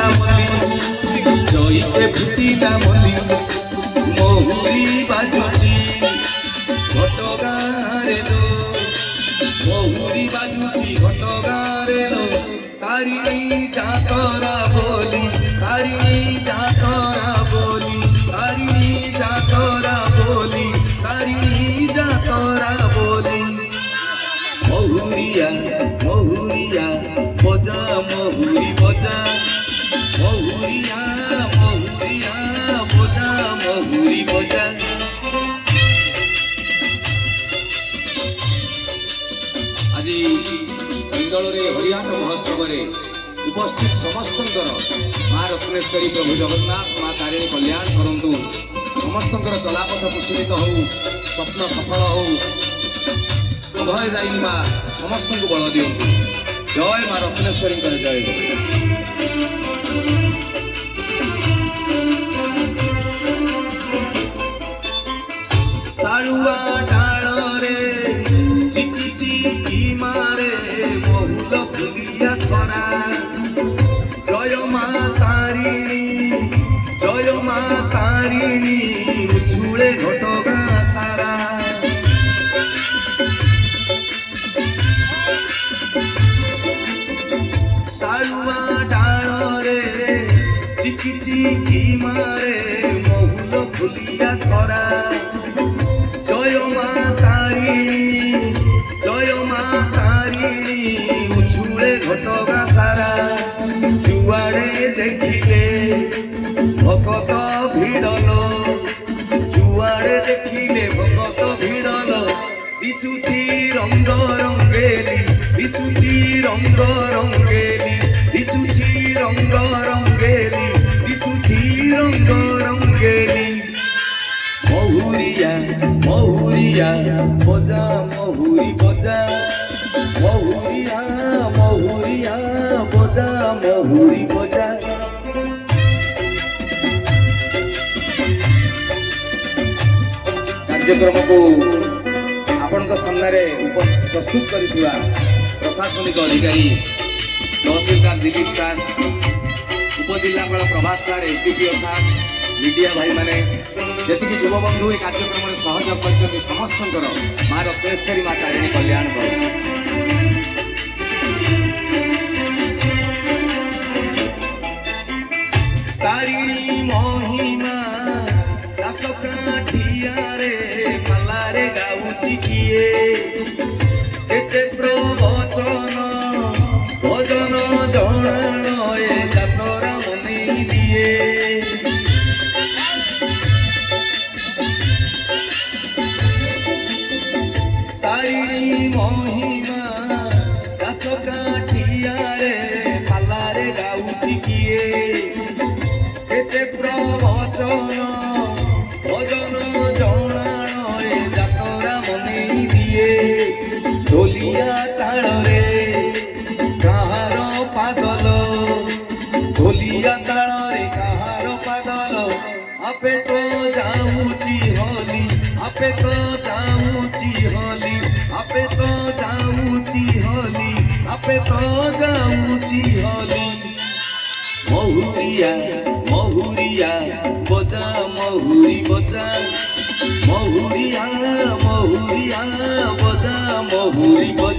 ফুটিলা মলি জয়তে ফুটিলা মলি মহুরি বাজুচি ঘটগাঁরে লো মহুরি বাজুচি ঘটগাঁরে লো তারিণী যাতরা বলি তারিণী যাতরা বলি তারিণী যাতরা বলি তারিণী যাতরা বলি মহুরিয়া মহুরিয়া বজা মহুরি বজা মহুরিয়া মহুরিয়া বজা মহুরি বজা। আজি বেঙ্গলরে হরিহাট মহোৎসবরে উপস্থিত সমস্তଙ୍କର মা রত্নেশ্বରୀ প্রভু জগন্নাଥ মা তারিণୀ কଲ୍ୟାଣ କରନ୍ତୁ ସମସ୍ତଙ୍କର ଚଲାପଥ କୁଶଳିତ ହଉ ସ୍ୱପ୍ନ ସଫଳ ହଉ ଅଭୟ ଦାୟୀ ମା ସମସ୍ତଙ୍କୁ ବଳ ଦିଅନ୍ତୁ। ଜୟ ମା ରତ୍ନେଶ୍ୱରୀଙ୍କର ଜୟ। ଶାଳୁଆ ଡାଳରେ ଚିକି ଚିକି ମାରେ ମହୁଲ ଫୁଲିଆ ଖରା ଜୟ ମା ତାରିଣୀ ଜୟ ମା ତାରିଣୀ ଉଛୁଳେ ଘଟଗାଁ ସାରା ଶାଳୁଆ ଡାଳରେ ଚିକି ଚିକି ମାରେ ମହୁଲ ଫୁଲିଆ ଖରା জয় মা তারিণী জয় মা তারিণী উছুলে ঘটগাঁ সারা যুয়াড়ে দেখিলে ভকত ভিড়ল যুয়াড়ে দেখিলে ভকত ভিড়ল দিশুছি রঙ্গ রঙ্গেলি দিশুছি রঙ্গ রঙ্গেলি দিশুছি রঙ্গ রঙ্গেলি দিশুছি রঙ্গ রঙ্গেলি মহুরিয়া মহুরিয়া বজা মহুরি বজা মহুরিয়া মহুরিয়া বজা মহুরি বজা। କାର୍ଯ୍ୟକ୍ରମକୁ ଆପଣଙ୍କ ସାମ୍ନାରେ ପ୍ରସ୍ତୁତ କରିଥିବା ପ୍ରଶାସନିକ ଅଧିକାରୀ ତହସିଲଦାର ଦିଲ୍ଲୀପ ସାର୍ ଉପଜିଲ୍ଲାପାଳ Prabhas sir SDPO sir media ଭାଇମାନେ ଯେତିକି ଯୁବବନ୍ଧୁ ଏ କାର୍ଯ୍ୟକ୍ରମରେ ସହଯୋଗ କରିଛନ୍ତି ସମସ୍ତଙ୍କର ମା ରତ୍ନେଶ୍ୱରୀ ମା ତାରିଣୀ କଲ୍ୟାଣ କରନ୍ତୁ। ତାରିଣୀ ମହିମା ଦାସ କାଠିଆରେ ପାଲାରେ ଗାଉଛି କିଏ କେତେ ପ୍ରବଚନ ଭଜନ ଜଣାଣ ଏ ଯାତରା ମନେଇ ଦିଏ তারিণী মহিমা দাস কাঠিয়ারে পালারে গাউছি কিয়ে কেতে প্রবচন ভজন জଣାଣ এ যাতরা মনেই দিয়ে ঢোলিয়া তাଳରେ কাহার পাগল ঢোলিয়া তাଳରେ কাহার পাগল আপে তো যাউছি হলি আপে তো যাউছি হলি আপে তো যাউছি হলি আপে তো যাউছি হলি মহুরিয়া মহুরিয়া বজা মহুরি বজা মহুরিয়া মহুরিয়া বজা মহুরি বজা।